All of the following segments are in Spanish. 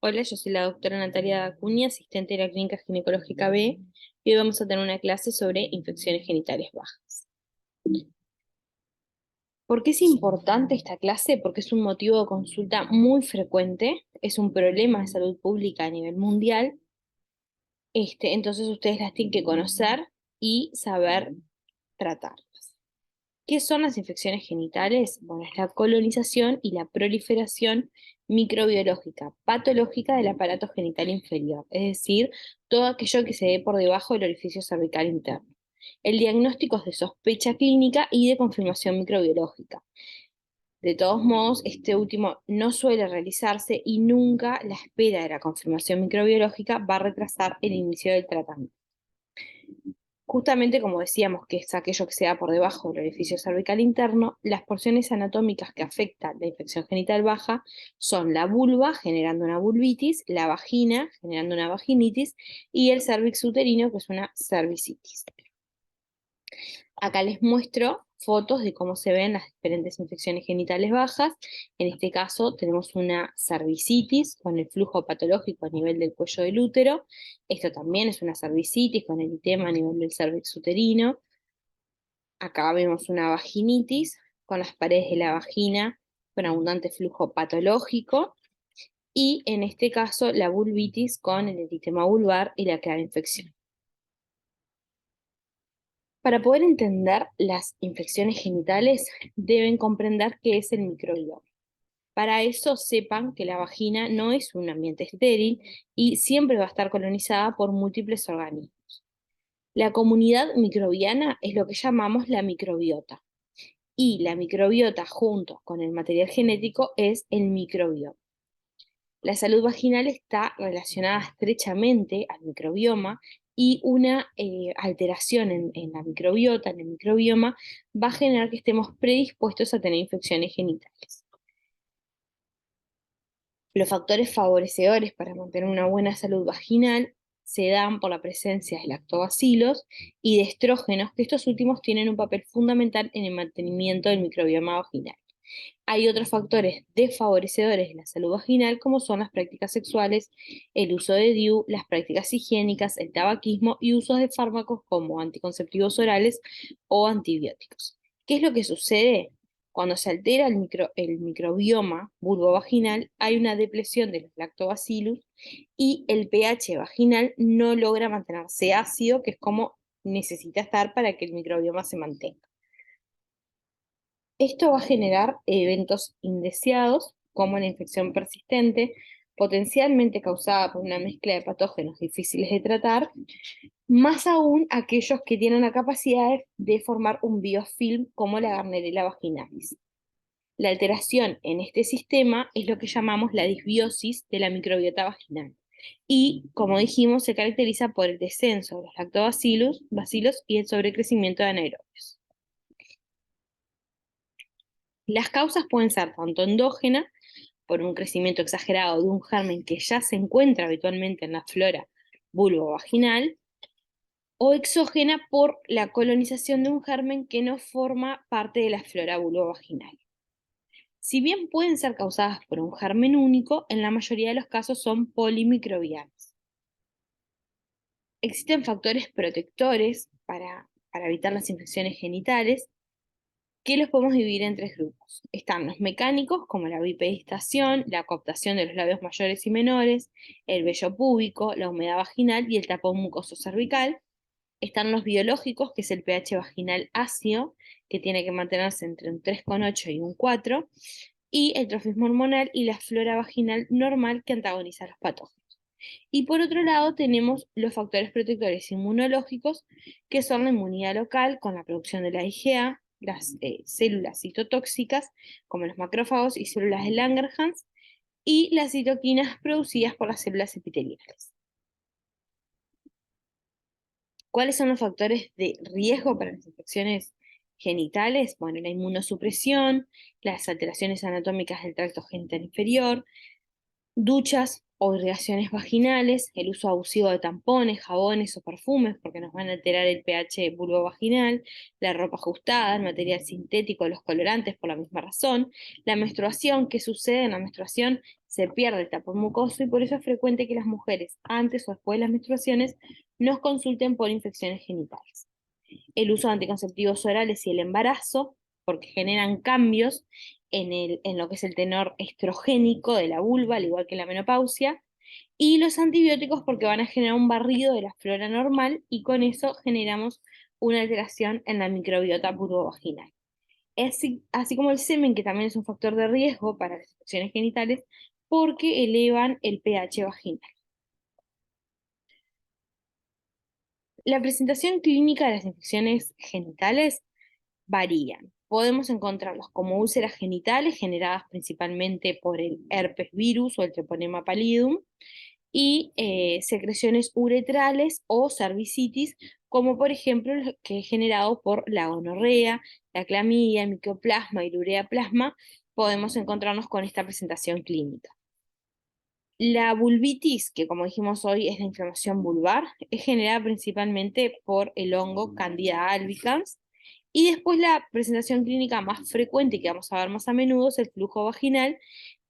Hola, yo soy la doctora Natalia Acuña, asistente de la Clínica Ginecológica B, y hoy vamos a tener una clase sobre infecciones genitales bajas. ¿Por qué es importante esta clase? Porque es un motivo de consulta muy frecuente, es un problema de salud pública a nivel mundial, entonces ustedes las tienen que conocer y saber tratarlas. ¿Qué son las infecciones genitales? Bueno, es la colonización y la proliferación microbiológica patológica del aparato genital inferior, es decir, todo aquello que se ve por debajo del orificio cervical interno. El diagnóstico es de sospecha clínica y de confirmación microbiológica. De todos modos, este último no suele realizarse y nunca la espera de la confirmación microbiológica va a retrasar el inicio del tratamiento. Justamente como decíamos que es aquello que se da por debajo del orificio cervical interno, las porciones anatómicas que afectan la infección genital baja son la vulva, generando una vulvitis, la vagina, generando una vaginitis, y el cervix uterino, que es una cervicitis. Acá les muestro fotos de cómo se ven las diferentes infecciones genitales bajas. En este caso tenemos una cervicitis con el flujo patológico a nivel del cuello del útero. Esto también es una cervicitis con el eritema a nivel del cervix uterino. Acá vemos una vaginitis con las paredes de la vagina con abundante flujo patológico. Y en este caso la vulvitis con el eritema vulvar y la clara infección. Para poder entender las infecciones genitales, deben comprender qué es el microbioma. Para eso sepan que la vagina no es un ambiente estéril y siempre va a estar colonizada por múltiples organismos. La comunidad microbiana es lo que llamamos la microbiota. Y la microbiota junto con el material genético es el microbioma. La salud vaginal está relacionada estrechamente al microbioma y una alteración en la microbiota, en el microbioma, va a generar que estemos predispuestos a tener infecciones genitales. Los factores favorecedores para mantener una buena salud vaginal se dan por la presencia de lactobacilos y de estrógenos, que estos últimos tienen un papel fundamental en el mantenimiento del microbioma vaginal. Hay otros factores desfavorecedores de la salud vaginal, como son las prácticas sexuales, el uso de DIU, las prácticas higiénicas, el tabaquismo y usos de fármacos como anticonceptivos orales o antibióticos. ¿Qué es lo que sucede? Cuando se altera el microbioma vulvovaginal, hay una depresión de los lactobacillus y el pH vaginal no logra mantenerse ácido, que es como necesita estar para que el microbioma se mantenga. Esto va a generar eventos indeseados, como la infección persistente, potencialmente causada por una mezcla de patógenos difíciles de tratar, más aún aquellos que tienen la capacidad de formar un biofilm como la Gardnerella vaginalis. La alteración en este sistema es lo que llamamos la disbiosis de la microbiota vaginal. Y, como dijimos, se caracteriza por el descenso de los lactobacilos y el sobrecrecimiento de anaerobios. Las causas pueden ser tanto endógenas, por un crecimiento exagerado de un germen que ya se encuentra habitualmente en la flora vulvovaginal, o exógena por la colonización de un germen que no forma parte de la flora vulvovaginal. Si bien pueden ser causadas por un germen único, en la mayoría de los casos son polimicrobianos. Existen factores protectores para evitar las infecciones genitales, que los podemos dividir en tres grupos. Están los mecánicos, como la bipedestación, la cooptación de los labios mayores y menores, el vello púbico, la humedad vaginal y el tapón mucoso cervical. Están los biológicos, que es el pH vaginal ácido, que tiene que mantenerse entre un 3,8 y un 4, y el trofismo hormonal y la flora vaginal normal, que antagoniza los patógenos. Y por otro lado tenemos los factores protectores inmunológicos, que son la inmunidad local con la producción de la IgA, las células citotóxicas, como los macrófagos y células de Langerhans, y las citoquinas producidas por las células epiteliales. ¿Cuáles son los factores de riesgo para las infecciones genitales? Bueno, la inmunosupresión, las alteraciones anatómicas del tracto genital inferior, duchas o irrigaciones vaginales, el uso abusivo de tampones, jabones o perfumes, porque nos van a alterar el pH vulvovaginal, la ropa ajustada, el material sintético, los colorantes por la misma razón, la menstruación. ¿Qué sucede en la menstruación? Se pierde el tapón mucoso y por eso es frecuente que las mujeres, antes o después de las menstruaciones, nos consulten por infecciones genitales. El uso de anticonceptivos orales y el embarazo, porque generan cambios en lo que es el tenor estrogénico de la vulva, al igual que la menopausia, y los antibióticos porque van a generar un barrido de la flora normal y con eso generamos una alteración en la microbiota vulvovaginal. Así como el semen, que también es un factor de riesgo para las infecciones genitales, porque elevan el pH vaginal. La presentación clínica de las infecciones genitales varían. Podemos encontrarlos como úlceras genitales generadas principalmente por el herpes virus o el treponema pallidum y secreciones uretrales o cervicitis, como por ejemplo el que es generado por la gonorrea, la clamidia, el micoplasma y el ureaplasma. Podemos encontrarnos con esta presentación clínica. La vulvitis, que como dijimos hoy es la inflamación vulvar, es generada principalmente por el hongo Candida albicans. Y después la presentación clínica más frecuente que vamos a ver más a menudo es el flujo vaginal,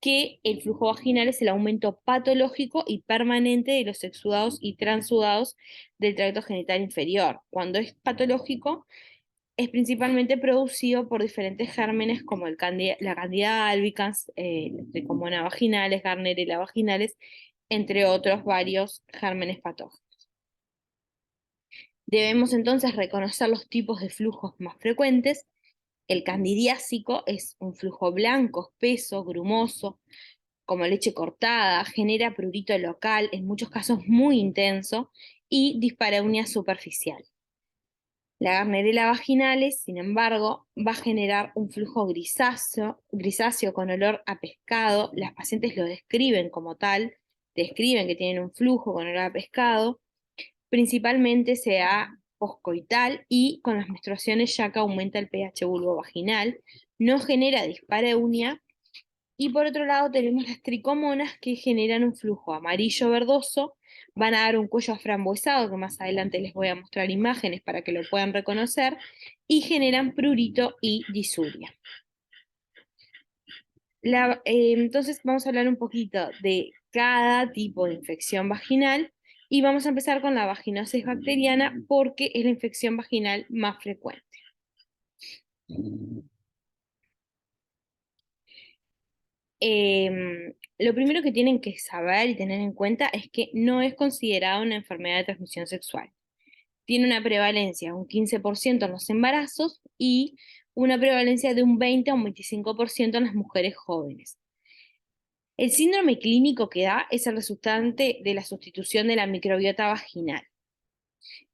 que el flujo vaginal es el aumento patológico y permanente de los exudados y transudados del tracto genital inferior. Cuando es patológico, es principalmente producido por diferentes gérmenes como la Candida albicans, Trichomonas vaginales, Gardnerella vaginales, entre otros varios gérmenes patógenos. Debemos entonces reconocer los tipos de flujos más frecuentes. El candidiásico es un flujo blanco, espeso, grumoso, como leche cortada, genera prurito local, en muchos casos muy intenso, y dispareunia superficial. La Gardnerella vaginalis, sin embargo, va a generar un flujo grisáceo con olor a pescado. Las pacientes lo describen como tal, describen que tienen un flujo con olor a pescado. Principalmente se da poscoital y con las menstruaciones ya que aumenta el pH vulvovaginal, no genera dispareunia. Y por otro lado tenemos las tricomonas que generan un flujo amarillo verdoso, van a dar un cuello aframbuesado, que más adelante les voy a mostrar imágenes para que lo puedan reconocer, y generan prurito y disuria. Entonces vamos a hablar un poquito de cada tipo de infección vaginal y vamos a empezar con la vaginosis bacteriana porque es la infección vaginal más frecuente. Lo primero que tienen que saber y tener en cuenta es que no es considerada una enfermedad de transmisión sexual. Tiene una prevalencia de un 15% en los embarazos y una prevalencia de un 20 a un 25% en las mujeres jóvenes. El síndrome clínico que da es el resultante de la sustitución de la microbiota vaginal.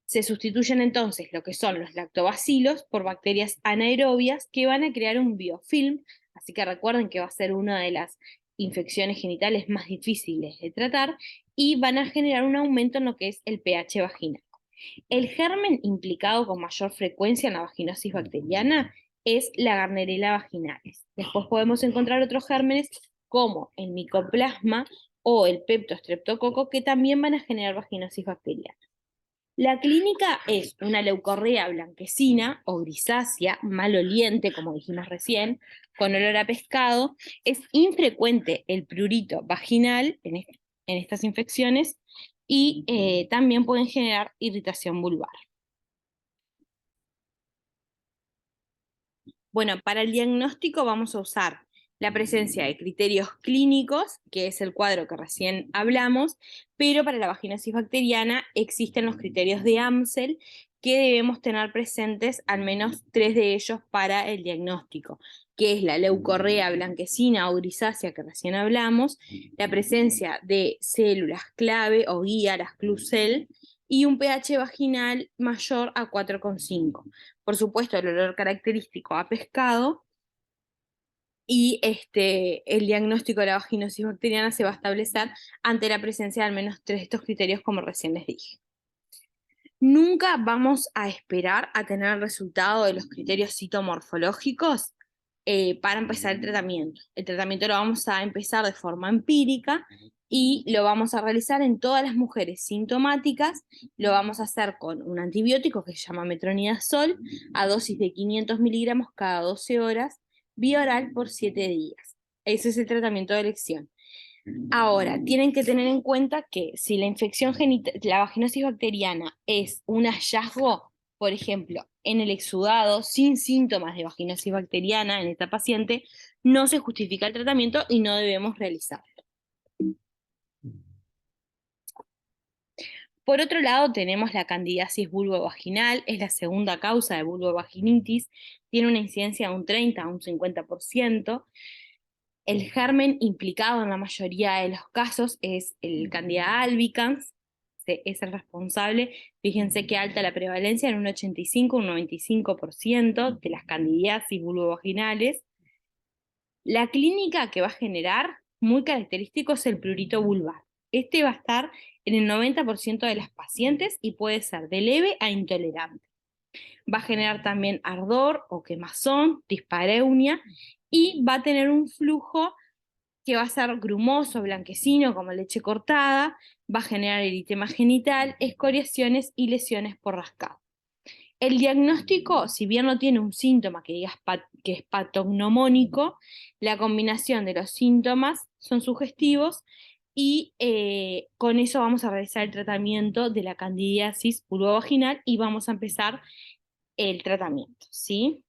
Se sustituyen entonces lo que son los lactobacilos por bacterias anaerobias que van a crear un biofilm, así que recuerden que va a ser una de las infecciones genitales más difíciles de tratar y van a generar un aumento en lo que es el pH vaginal. El germen implicado con mayor frecuencia en la vaginosis bacteriana es la Gardnerella vaginalis. Después podemos encontrar otros gérmenes como el micoplasma o el peptostreptococo que también van a generar vaginosis bacteriana. La clínica es una leucorrea blanquecina o grisácea, maloliente, como dijimos recién, con olor a pescado. Es infrecuente el prurito vaginal en estas infecciones y también pueden generar irritación vulvar. Bueno, para el diagnóstico vamos a usar la presencia de criterios clínicos, que es el cuadro que recién hablamos, pero para la vaginosis bacteriana existen los criterios de Amsel, que debemos tener presentes al menos 3 de ellos para el diagnóstico, que es la leucorrea blanquecina o grisácea que recién hablamos, la presencia de células clave o guía, las Clucell, y un pH vaginal mayor a 4,5. Por supuesto, el olor característico a pescado y el diagnóstico de la vaginosis bacteriana se va a establecer ante la presencia de al menos 3 de estos criterios, como recién les dije. Nunca vamos a esperar a tener el resultado de los criterios citomorfológicos para empezar el tratamiento. El tratamiento lo vamos a empezar de forma empírica y lo vamos a realizar en todas las mujeres sintomáticas. Lo vamos a hacer con un antibiótico que se llama metronidazol, a dosis de 500 miligramos cada 12 horas, vía oral por 7 días. Ese es el tratamiento de elección. Ahora, tienen que tener en cuenta que si la infección genital, la vaginosis bacteriana es un hallazgo, por ejemplo, en el exudado, sin síntomas de vaginosis bacteriana en esta paciente, no se justifica el tratamiento y no debemos realizarlo. Por otro lado, tenemos la candidiasis vulvovaginal, es la segunda causa de vulvovaginitis, tiene una incidencia de un 30 a un 50%. El germen implicado en la mayoría de los casos es el Candida albicans, es el responsable. Fíjense que alta la prevalencia en un 85 un 95% de las candidiasis vulvovaginales. La clínica que va a generar, muy característico, es el prurito vulvar. Este va a estar en el 90% de las pacientes y puede ser de leve a intolerante. Va a generar también ardor o quemazón, dispareunia, y va a tener un flujo que va a ser grumoso, blanquecino, como leche cortada, va a generar eritema genital, escoriaciones y lesiones por rascado. El diagnóstico, si bien no tiene un síntoma que diga que es patognomónico, la combinación de los síntomas son sugestivos y con eso vamos a realizar el tratamiento de la candidiasis vulvovaginal y vamos a empezar el tratamiento, ¿sí?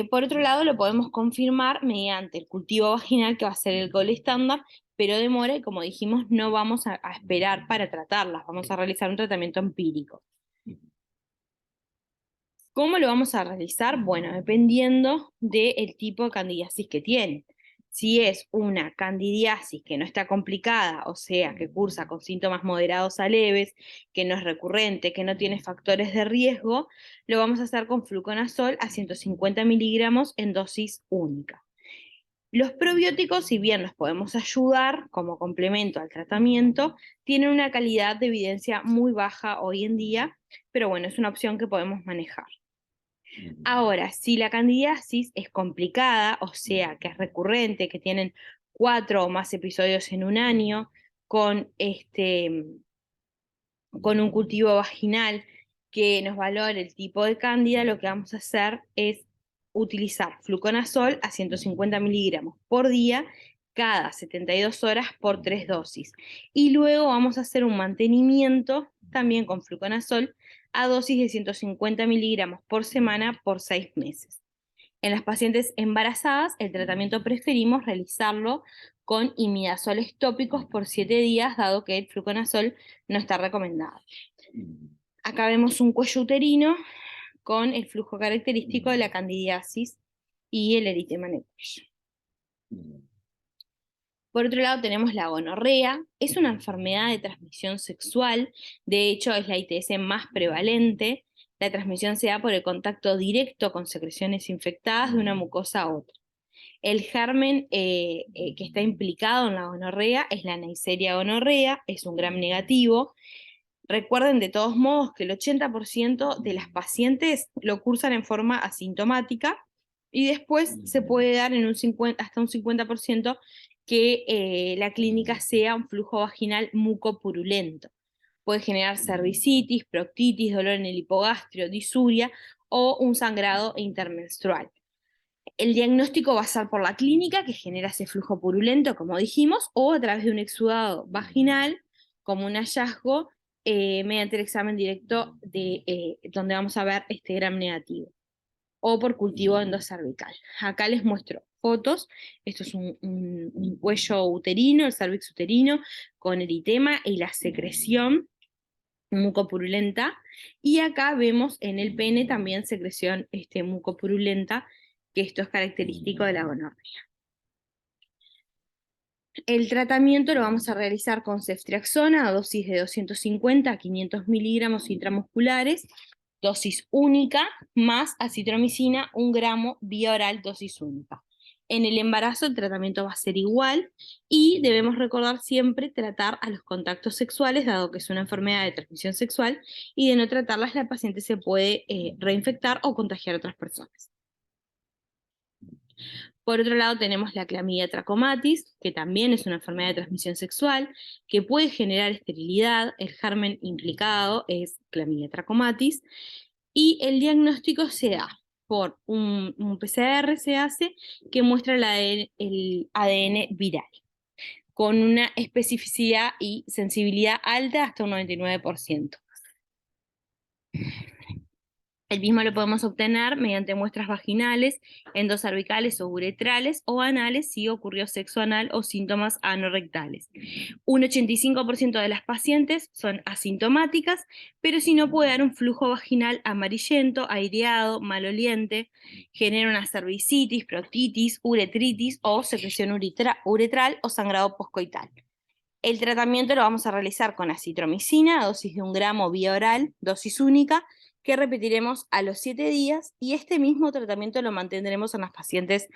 Por otro lado, lo podemos confirmar mediante el cultivo vaginal, que va a ser el gol estándar, pero demora y, como dijimos, no vamos a esperar para tratarlas, vamos a realizar un tratamiento empírico. ¿Cómo lo vamos a realizar? Bueno, dependiendo del tipo de candidiasis que tiene. Si es una candidiasis que no está complicada, o sea, que cursa con síntomas moderados a leves, que no es recurrente, que no tiene factores de riesgo, lo vamos a hacer con fluconazol a 150 miligramos en dosis única. Los probióticos, si bien nos podemos ayudar como complemento al tratamiento, tienen una calidad de evidencia muy baja hoy en día, pero bueno, es una opción que podemos manejar. Ahora, si la candidiasis es complicada, o sea, que es recurrente, que tienen 4 o más episodios en un año, con, con un cultivo vaginal que nos valore el tipo de cándida, lo que vamos a hacer es utilizar fluconazol a 150 miligramos por día cada 72 horas por 3 dosis. Y luego vamos a hacer un mantenimiento también con fluconazol a dosis de 150 miligramos por semana por 6 meses. En las pacientes embarazadas, el tratamiento preferimos realizarlo con imidazoles tópicos por 7 días, dado que el fluconazol no está recomendado. Acá vemos un cuello uterino con el flujo característico de la candidiasis y el eritema en el cuello. Por otro lado tenemos la gonorrea, es una enfermedad de transmisión sexual, de hecho es la ITS más prevalente. La transmisión se da por el contacto directo con secreciones infectadas de una mucosa a otra. El germen que está implicado en la gonorrea es la Neisseria gonorrea, es un gram negativo. Recuerden de todos modos que el 80% de las pacientes lo cursan en forma asintomática y después se puede dar en un 50, hasta un 50% que la clínica sea un flujo vaginal mucopurulento. Puede generar cervicitis, proctitis, dolor en el hipogastrio, disuria o un sangrado intermenstrual. El diagnóstico va a ser por la clínica, que genera ese flujo purulento, como dijimos, o a través de un exudado vaginal, como un hallazgo, mediante el examen directo de, donde vamos a ver este gram negativo, o por cultivo endocervical. Acá les muestro fotos. Esto es un cuello uterino, el cervix uterino, con eritema y la secreción mucopurulenta, y acá vemos en el pene también secreción mucopurulenta, que esto es característico de la gonorrea. El tratamiento lo vamos a realizar con ceftriaxona a dosis de 250 a 500 miligramos intramusculares, dosis única, más acitromicina 1 gramo vía oral, dosis única. En el embarazo el tratamiento va a ser igual y debemos recordar siempre tratar a los contactos sexuales, dado que es una enfermedad de transmisión sexual, y de no tratarlas la paciente se puede reinfectar o contagiar a otras personas. Por otro lado tenemos la clamidia trachomatis, que también es una enfermedad de transmisión sexual, que puede generar esterilidad. El germen implicado es clamidia trachomatis, y el diagnóstico se da por un PCR, se hace, que muestra el ADN viral, con una especificidad y sensibilidad alta hasta un 99%. El mismo lo podemos obtener mediante muestras vaginales, endocervicales o uretrales, o anales si ocurrió sexo anal o síntomas anorrectales. Un 85% de las pacientes son asintomáticas, pero si no puede dar un flujo vaginal amarillento, aireado, maloliente, genera una cervicitis, proctitis, uretritis o secreción uretral o sangrado poscoital. El tratamiento lo vamos a realizar con acitromicina, dosis de 1 gramo vía oral, dosis única, que repetiremos a los 7 días, y este mismo tratamiento lo mantendremos en las pacientes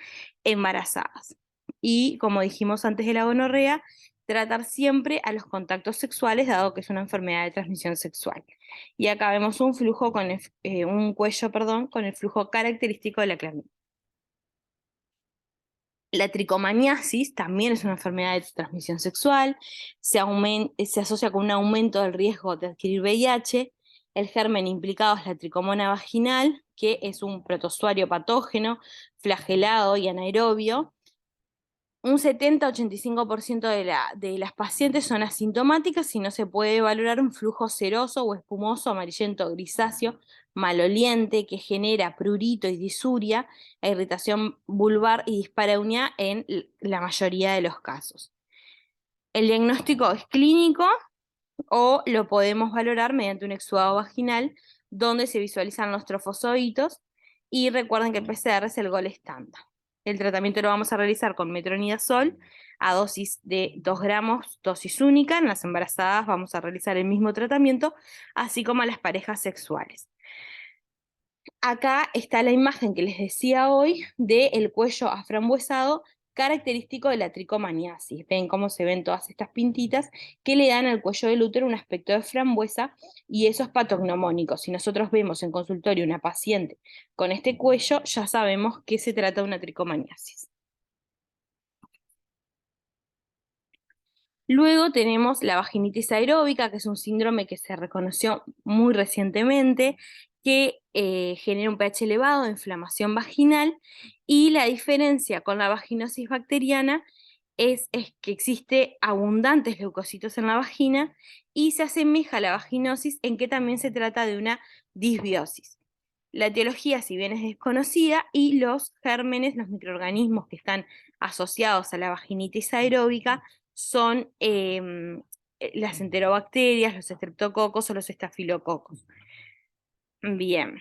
embarazadas. Y como dijimos antes de la gonorrea, tratar siempre a los contactos sexuales, dado que es una enfermedad de transmisión sexual. Y acá vemos un flujo un cuello, con el flujo característico de la clamidia. La tricomaniasis también es una enfermedad de transmisión sexual, se asocia con un aumento del riesgo de adquirir VIH. El germen implicado es la tricomona vaginal, que es un protozoario patógeno, flagelado y anaerobio. Un 70-85% de las pacientes son asintomáticas y no se puede valorar un flujo seroso o espumoso, amarillento, grisáceo, maloliente, que genera prurito y disuria, e irritación vulvar y dispareunia en la mayoría de los casos. El diagnóstico es clínico o lo podemos valorar mediante un exudado vaginal donde se visualizan los trofozoitos, y recuerden que el PCR es el gol estándar. El tratamiento lo vamos a realizar con metronidazol a dosis de 2 gramos, dosis única. En las embarazadas vamos a realizar el mismo tratamiento, así como a las parejas sexuales. Acá está la imagen que les decía hoy del cuello aframbuesado, característico de la tricomaniasis. Ven cómo se ven todas estas pintitas que le dan al cuello del útero un aspecto de frambuesa, y eso es patognomónico. Si nosotros vemos en consultorio una paciente con este cuello, ya sabemos que se trata de una tricomaniasis. Luego tenemos la vaginitis aeróbica, que es un síndrome que se reconoció muy recientemente, que genera un pH elevado, inflamación vaginal, y la diferencia con la vaginosis bacteriana es que existe abundantes leucocitos en la vagina, y se asemeja a la vaginosis en que también se trata de una disbiosis. La etiología, si bien es desconocida, y los gérmenes, los microorganismos que están asociados a la vaginitis aeróbica, son las enterobacterias, los estreptococos o los estafilococos. Bien.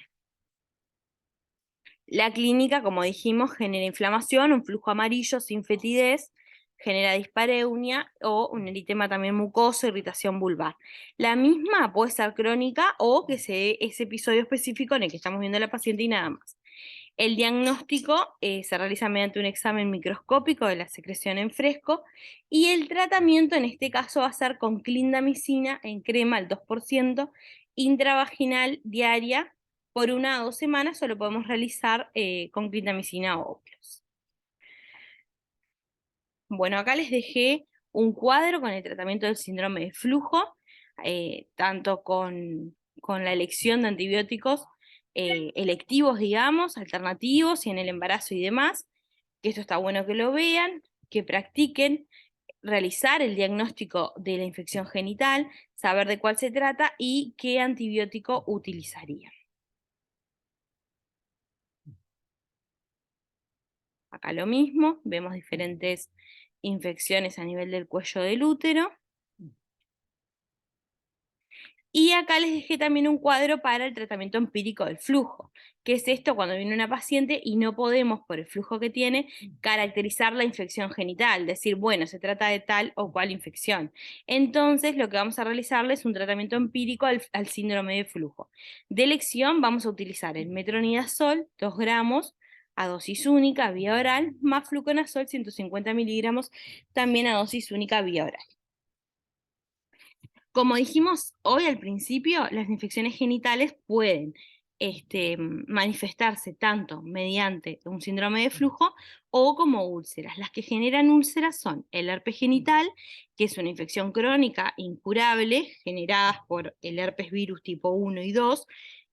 La clínica, como dijimos, genera inflamación, un flujo amarillo sin fetidez, genera dispareunia o un eritema también mucoso, irritación vulvar. La misma puede ser crónica o que se dé ese episodio específico en el que estamos viendo a la paciente y nada más. El diagnóstico se realiza mediante un examen microscópico de la secreción en fresco, y el tratamiento en este caso va a ser con clindamicina en crema al 2% intravaginal diaria por 1 a 2 semanas, o lo podemos realizar con clindamicina o óleos. Bueno, acá les dejé un cuadro con el tratamiento del síndrome de flujo, tanto con la elección de antibióticos electivos, digamos, alternativos, y en el embarazo y demás, que esto está bueno que lo vean, que practiquen realizar el diagnóstico de la infección genital, saber de cuál se trata y qué antibiótico utilizaría. Acá lo mismo, vemos diferentes infecciones a nivel del cuello del útero. Y acá les dejé también un cuadro para el tratamiento empírico del flujo. ¿Qué es esto? Cuando viene una paciente y no podemos, por el flujo que tiene, caracterizar la infección genital, decir, bueno, se trata de tal o cual infección. Entonces, lo que vamos a realizarle es un tratamiento empírico al síndrome de flujo. De elección, vamos a utilizar el metronidazol, 2 gramos, a dosis única, vía oral, más fluconazol, 150 miligramos, también a dosis única, vía oral. Como dijimos hoy al principio, las infecciones genitales pueden manifestarse tanto mediante un síndrome de flujo o como úlceras. Las que generan úlceras son el herpes genital, que es una infección crónica incurable generada por el herpes virus tipo 1 y 2,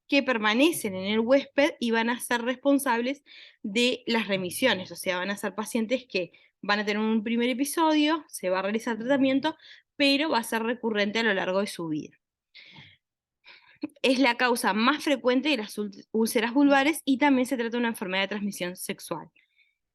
que permanecen en el huésped y van a ser responsables de las remisiones, o sea, van a ser pacientes que van a tener un primer episodio, se va a realizar tratamiento, pero va a ser recurrente a lo largo de su vida. Es la causa más frecuente de las úlceras vulvares y también se trata de una enfermedad de transmisión sexual.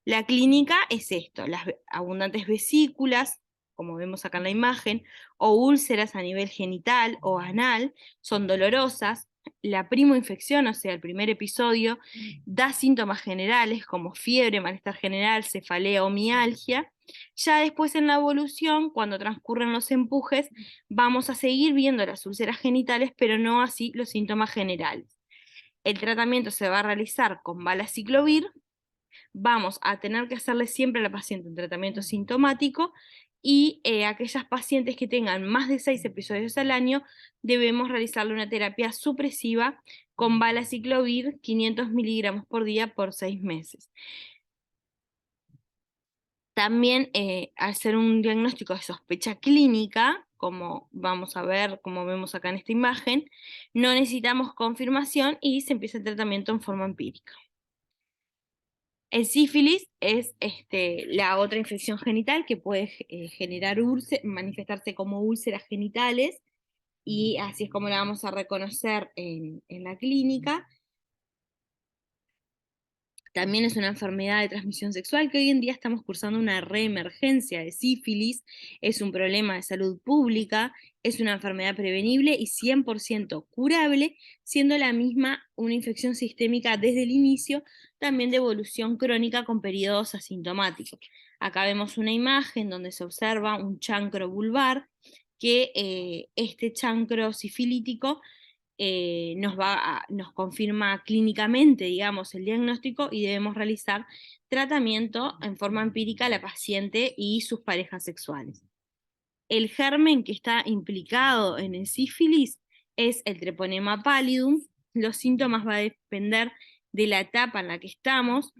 La clínica es esto, las abundantes vesículas, como vemos acá en la imagen, o úlceras a nivel genital o anal, son dolorosas. La primoinfección, o sea, el primer episodio, da síntomas generales como fiebre, malestar general, cefalea o mialgia. Ya después en la evolución, cuando transcurren los empujes, vamos a seguir viendo las úlceras genitales, pero no así los síntomas generales. El tratamiento se va a realizar con valaciclovir. Vamos a tener que hacerle siempre a la paciente un tratamiento sintomático y aquellas pacientes que tengan más de 6 episodios al año debemos realizarle una terapia supresiva con valaciclovir 500 miligramos por día por 6 meses. También al ser un diagnóstico de sospecha clínica, como vamos a ver, como vemos acá en esta imagen, no necesitamos confirmación y se empieza el tratamiento en forma empírica. El sífilis es la otra infección genital que puede generar manifestarse como úlceras genitales, y así es como la vamos a reconocer en la clínica. También es una enfermedad de transmisión sexual que hoy en día estamos cursando una reemergencia de sífilis, es un problema de salud pública, es una enfermedad prevenible y 100% curable, siendo la misma una infección sistémica desde el inicio, también de evolución crónica con periodos asintomáticos. Acá vemos una imagen donde se observa un chancro vulvar, que este chancro sifilítico nos confirma clínicamente, digamos, el diagnóstico y debemos realizar tratamiento en forma empírica a la paciente y sus parejas sexuales. El germen que está implicado en el sífilis es el Treponema pallidum. Los síntomas van a depender de la etapa en la que estamos.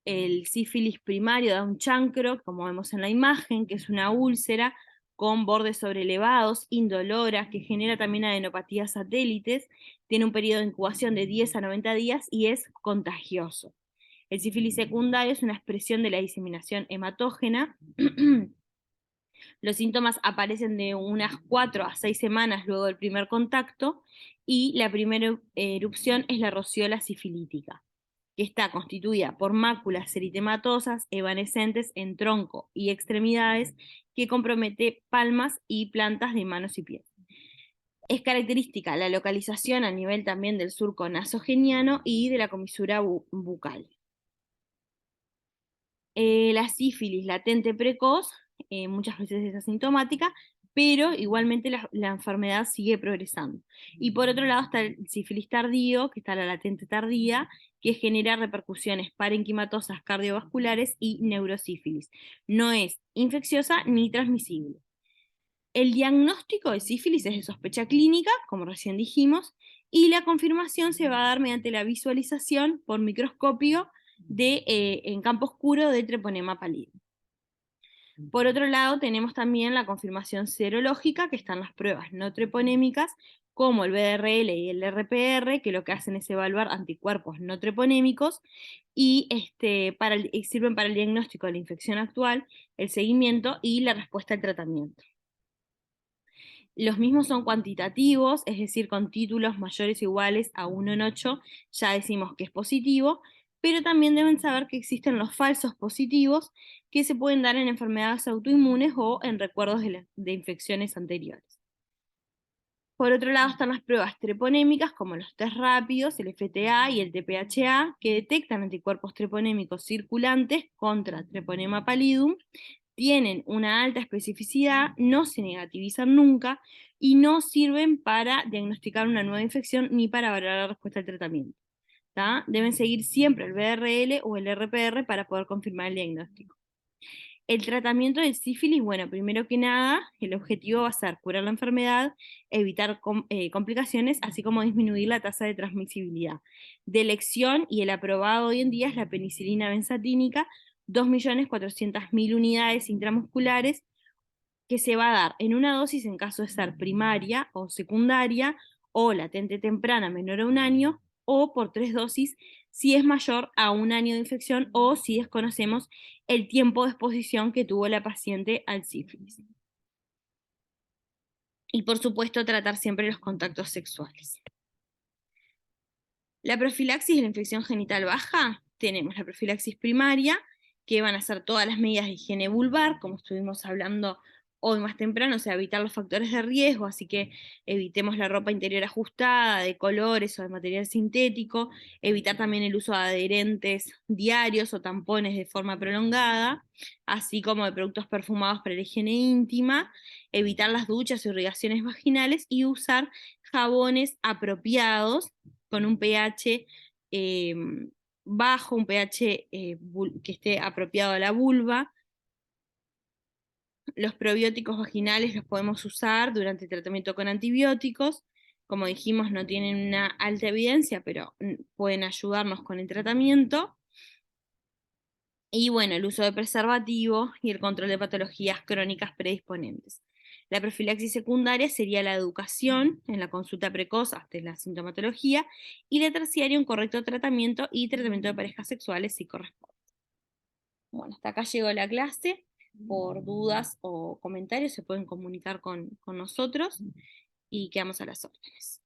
El sífilis primario da un chancro, como vemos en la imagen, que es una úlcera con bordes sobrelevados, indolora, que genera también adenopatías satélites, tiene un periodo de incubación de 10 a 90 días y es contagioso. El sífilis secundario es una expresión de la diseminación hematógena. Los síntomas aparecen de unas 4 a 6 semanas luego del primer contacto y la primera erupción es la rociola sifilítica, que está constituida por máculas eritematosas evanescentes en tronco y extremidades que compromete palmas y plantas de manos y pies. Es característica la localización a nivel también del surco nasogeniano y de la comisura bucal. La sífilis latente precoz muchas veces es asintomática, pero igualmente la enfermedad sigue progresando. Y por otro lado está el sífilis tardío, que está la latente tardía, que genera repercusiones parenquimatosas cardiovasculares y neurosífilis. No es infecciosa ni transmisible. El diagnóstico de sífilis es de sospecha clínica, como recién dijimos, y la confirmación se va a dar mediante la visualización por microscopio en campo oscuro de Treponema pallidum. Por otro lado, tenemos también la confirmación serológica, que están las pruebas no treponémicas, como el BRL y el RPR, que lo que hacen es evaluar anticuerpos no treponémicos y sirven para el diagnóstico de la infección actual, el seguimiento y la respuesta al tratamiento. Los mismos son cuantitativos, es decir, con títulos mayores o iguales a 1 en 8 ya decimos que es positivo, pero también deben saber que existen los falsos positivos que se pueden dar en enfermedades autoinmunes o en recuerdos de infecciones anteriores. Por otro lado están las pruebas treponémicas como los test rápidos, el FTA y el TPHA, que detectan anticuerpos treponémicos circulantes contra Treponema pallidum, tienen una alta especificidad, no se negativizan nunca y no sirven para diagnosticar una nueva infección ni para evaluar la respuesta al tratamiento. ¿Tá? Deben seguir siempre el BRL o el RPR para poder confirmar el diagnóstico. El tratamiento del sífilis, bueno, primero que nada, el objetivo va a ser curar la enfermedad, evitar complicaciones, así como disminuir la tasa de transmisibilidad. De elección y el aprobado hoy en día es la penicilina benzatínica, 2.400.000 unidades intramusculares, que se va a dar en una dosis en caso de ser primaria o secundaria, o latente temprana menor a un año, o por 3 dosis si es mayor a un año de infección o si desconocemos el tiempo de exposición que tuvo la paciente al sífilis. Y por supuesto, tratar siempre los contactos sexuales. La profilaxis de la infección genital baja, tenemos la profilaxis primaria, que van a ser todas las medidas de higiene vulvar, como estuvimos hablando hoy más temprano, o sea, evitar los factores de riesgo, así que evitemos la ropa interior ajustada, de colores o de material sintético, evitar también el uso de adherentes diarios o tampones de forma prolongada, así como de productos perfumados para la higiene íntima, evitar las duchas o irrigaciones vaginales y usar jabones apropiados con un pH bajo, un pH que esté apropiado a la vulva. Los probióticos vaginales los podemos usar durante el tratamiento con antibióticos. Como dijimos, no tienen una alta evidencia, pero pueden ayudarnos con el tratamiento. Y bueno, el uso de preservativo y el control de patologías crónicas predisponentes. La profilaxis secundaria sería la educación en la consulta precoz hasta la sintomatología, y la terciaria un correcto tratamiento y tratamiento de parejas sexuales si corresponde. Bueno, hasta acá llegó la clase. Por dudas o comentarios se pueden comunicar con nosotros y quedamos a las órdenes.